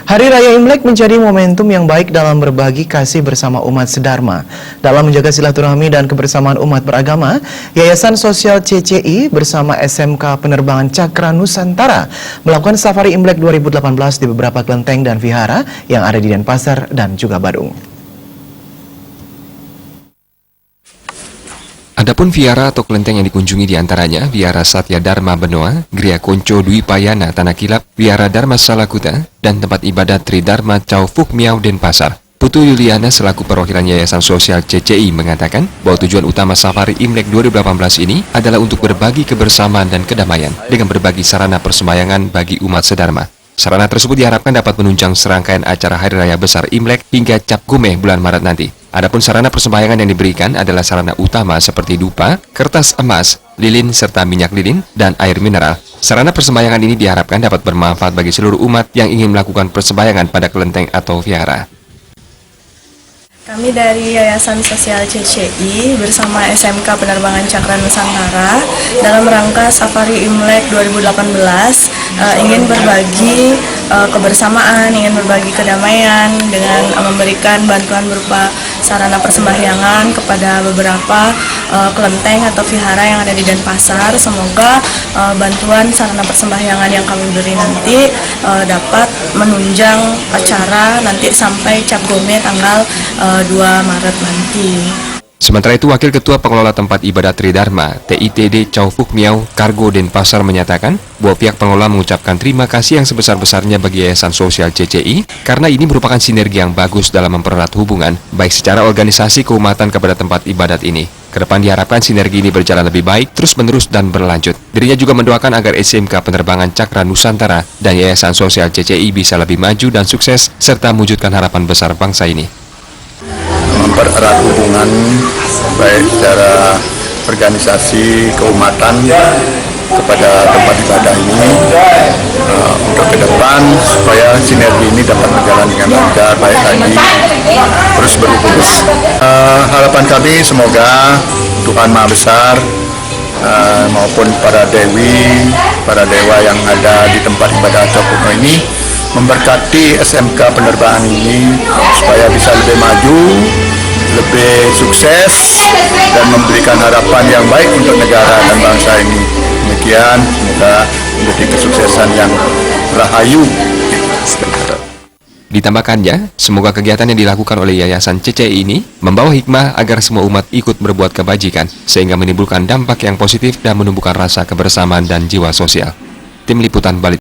Hari Raya Imlek menjadi momentum yang baik dalam berbagi kasih bersama umat sedharma. Dalam menjaga silaturahmi dan kebersamaan umat beragama, Yayasan Sosial CCI bersama SMK Penerbangan Cakra Nusantara melakukan safari Imlek 2018 di beberapa kelenteng dan vihara yang ada di Denpasar dan juga Badung. Adapun vihara atau kelenteng yang dikunjungi diantaranya Vihara Satya Dharma Benoa, Gria Konco Dwi Payana Tanah Kilap, Vihara Dharma Salakuta, dan tempat ibadat Tri Dharma Chow Phuc Miao Denpasar. Putu Yuliana selaku perwakilan Yayasan Sosial CCI mengatakan bahwa tujuan utama safari Imlek 2018 ini adalah untuk berbagi kebersamaan dan kedamaian dengan berbagi sarana persembahyangan bagi umat sedharma. Sarana tersebut diharapkan dapat menunjang serangkaian acara Hari Raya Besar Imlek hingga Cap Gomeh bulan Maret nanti. Adapun sarana persembahyangan yang diberikan adalah sarana utama seperti dupa, kertas emas, lilin serta minyak lilin, dan air mineral. Sarana persembahyangan ini diharapkan dapat bermanfaat bagi seluruh umat yang ingin melakukan persembahyangan pada kelenteng atau vihara. Kami dari Yayasan Sosial CCI bersama SMK Penerbangan Cakra Nusantara dalam rangka Safari Imlek 2018 ingin berbagi kebersamaan, ingin berbagi kedamaian dengan memberikan bantuan berupa sarana persembahyangan kepada beberapa kelenteng atau vihara yang ada di Denpasar. Semoga bantuan sarana persembahyangan yang kami beri nanti dapat menunjang acara nanti sampai Cap Gomeh tanggal 2 Maret nanti. Sementara itu, Wakil Ketua Pengelola Tempat Ibadat Tri Dharma, TITD Chow Phuc Miao Kargo Denpasar menyatakan bahwa pihak pengelola mengucapkan terima kasih yang sebesar-besarnya bagi Yayasan Sosial CCI karena ini merupakan sinergi yang bagus dalam mempererat hubungan, baik secara organisasi keumatan kepada tempat ibadat ini. Kedepan diharapkan sinergi ini berjalan lebih baik, terus-menerus dan berlanjut. Dirinya juga mendoakan agar SMK Penerbangan Cakra Nusantara dan Yayasan Sosial CCI bisa lebih maju dan sukses serta mewujudkan harapan besar bangsa ini. Mempererat hubungan baik secara organisasi keumatan kepada tempat ibadah ini untuk ke depan supaya sinergi ini dapat berjalan dengan lancar, baik lagi terus berurus. Harapan kami semoga Tuhan Maha Besar maupun para dewi, para dewa yang ada di tempat ibadah Chow Phuc Miao ini memberkati SMK penerbangan ini supaya bisa lebih maju, lebih sukses, dan memberikan harapan yang baik untuk negara dan bangsa ini. Demikian, semoga menjadi kesuksesan yang rahayu. Ditambahkannya, semoga kegiatan yang dilakukan oleh Yayasan CCI ini membawa hikmah agar semua umat ikut berbuat kebajikan, sehingga menimbulkan dampak yang positif dan menumbuhkan rasa kebersamaan dan jiwa sosial. Tim Liputan Bali.